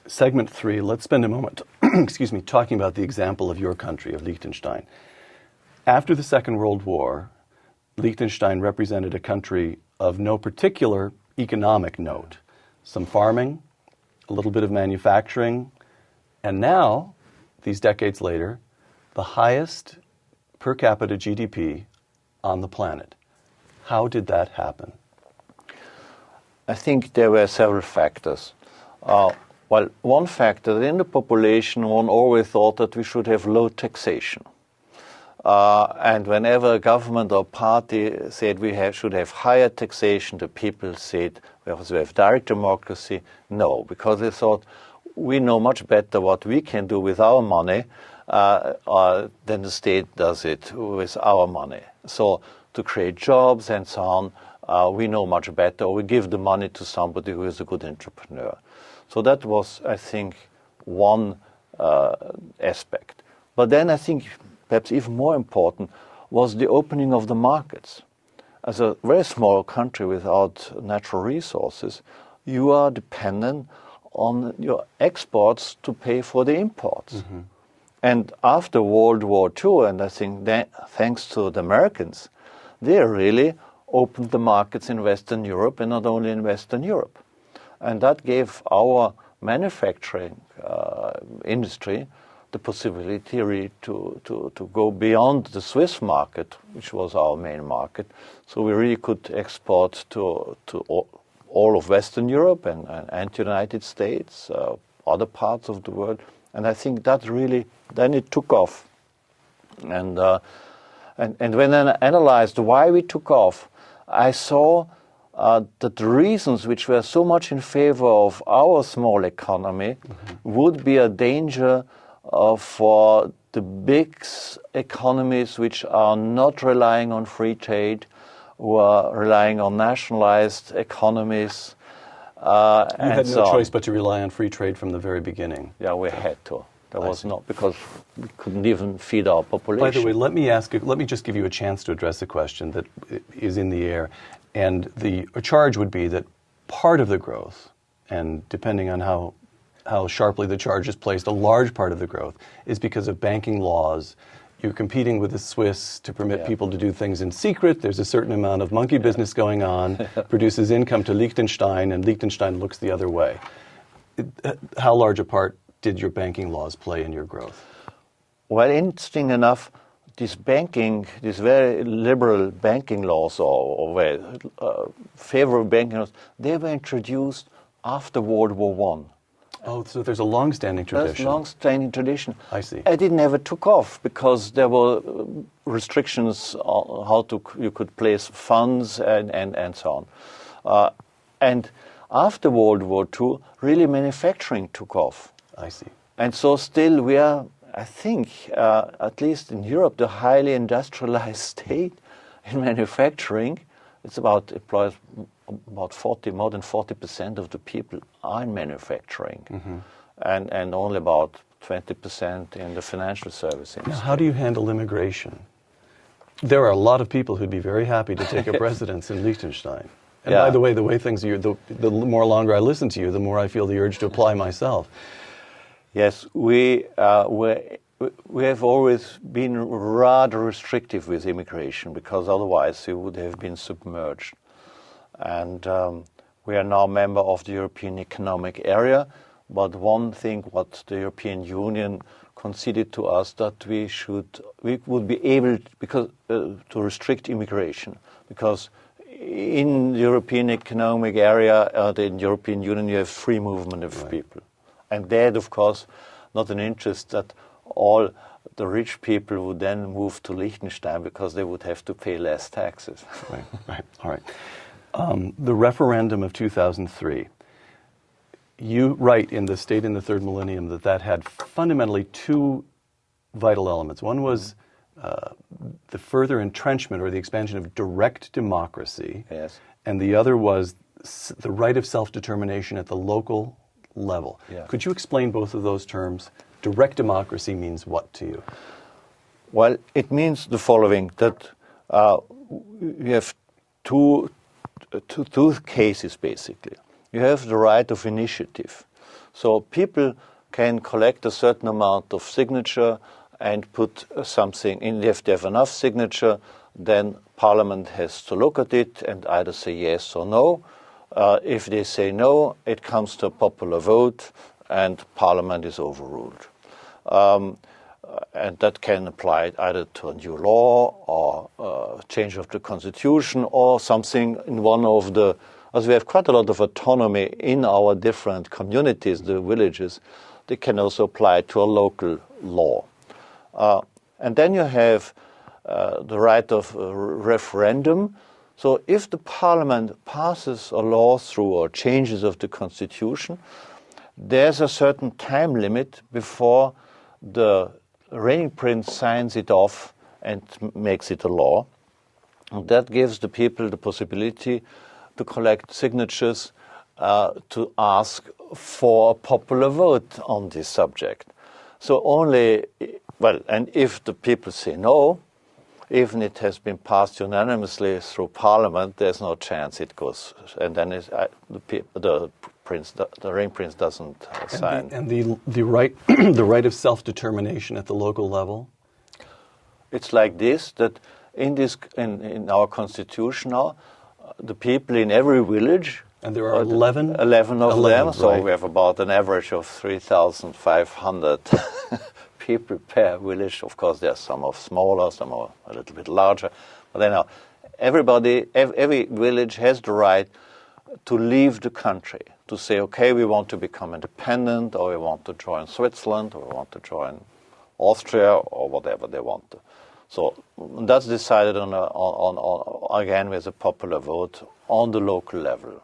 segment 3, let's spend a moment, excuse me, talking about the example of your country, of Liechtenstein. After the Second World War, Liechtenstein represented a country of no particular economic note. Some farming, a little bit of manufacturing, and now, these decades later, the highest per capita GDP on the planet. How did that happen? I think there were several factors. Well, one factor, in the population, one always thought that we should have low taxation. And whenever a government or party said we should have higher taxation, the people said we have direct democracy. No, because they thought we know much better what we can do with our money than the state does it with our money. So to create jobs and so on, we know much better, or we give the money to somebody who is a good entrepreneur. So that was, I think, one aspect. But then I think perhaps even more important was the opening of the markets. As a very small country without natural resources, you are dependent on your exports to pay for the imports. Mm-hmm. And after World War II, and I think thanks to the Americans, they really opened the markets in Western Europe, and not only in Western Europe. And that gave our manufacturing industry the possibility really to go beyond the Swiss market, which was our main market. So we really could export to all of Western Europe and the United States, other parts of the world. And I think that really, then it took off. And when I analyzed why we took off, I saw that the reasons which were so much in favor of our small economy would be a danger for the big economies which are not relying on free trade, who are relying on nationalized economies. You had no choice but to rely on free trade from the very beginning. Yeah, we had to. There was not, because we couldn't even feed our population. By the way, let me just give you a chance to address a question that is in the air. And the charge would be that part of the growth, and depending on how sharply the charge is placed, a large part of the growth is because of banking laws. You're competing with the Swiss to permit people to do things in secret. There's a certain amount of monkey business going on, produces income to Liechtenstein, and Liechtenstein looks the other way. How large a part did your banking laws play in your growth? Well, interesting enough, these very liberal banking laws or very favorable banking laws, they were introduced after World War I. Oh, so there's a long-standing tradition. There's a long-standing tradition. I see. It never took off because there were restrictions on how you could place funds and so on. And after World War II, really manufacturing took off. I see. And so still we are, I think, at least in Europe, the highly industrialized state in manufacturing. It's employs about more than 40% of the people are in manufacturing, and only about 20% in the financial service industry. Now, how do you handle immigration? There are a lot of people who'd be very happy to take up residence in Liechtenstein. And by the way things are, the more longer I listen to you, the more I feel the urge to apply myself. Yes, we have always been rather restrictive with immigration, because otherwise we would have been submerged. And we are now a member of the European Economic Area, but one thing what the European Union conceded to us, that we would be able to restrict immigration, because in the European Economic Area, the European Union, you have free movement of people. And that, of course, not an interest that all the rich people would then move to Liechtenstein, because they would have to pay less taxes. Right. All right. The referendum of 2003, you write in The State in the Third Millennium that had fundamentally two vital elements. One was the further entrenchment or the expansion of direct democracy. Yes. And the other was the right of self-determination at the local level. Yeah. Could you explain both of those terms? Direct democracy means what to you? Well, it means the following, that you have two cases, basically. You have the right of initiative. So people can collect a certain amount of signature and put something in. If they have enough signature, then Parliament has to look at it and either say yes or no. If they say no, it comes to a popular vote and Parliament is overruled. And that can apply either to a new law or change of the constitution or something in one of the, as we have quite a lot of autonomy in our different communities, the villages, they can also apply to a local law. And then you have the right of referendum. So if the Parliament passes a law through or changes of the constitution, there's a certain time limit before the reigning prince signs it off and makes it a law. And that gives the people the possibility to collect signatures to ask for a popular vote on this subject. So only, well, and if the people say no, even it has been passed unanimously through Parliament, there's no chance it goes, and then the reigning prince doesn't sign. And the right the right of self-determination at the local level. It's like this, that in our constitution now, the people in every village, and there are 11 of them, so right. we have about an average of 3,500 people per village. Of course, there are some of smaller, some are a little bit larger. But then every village has the right to leave the country, to say, okay, we want to become independent, or we want to join Switzerland, or we want to join Austria, or whatever they want to. So that's decided on again with a popular vote on the local level.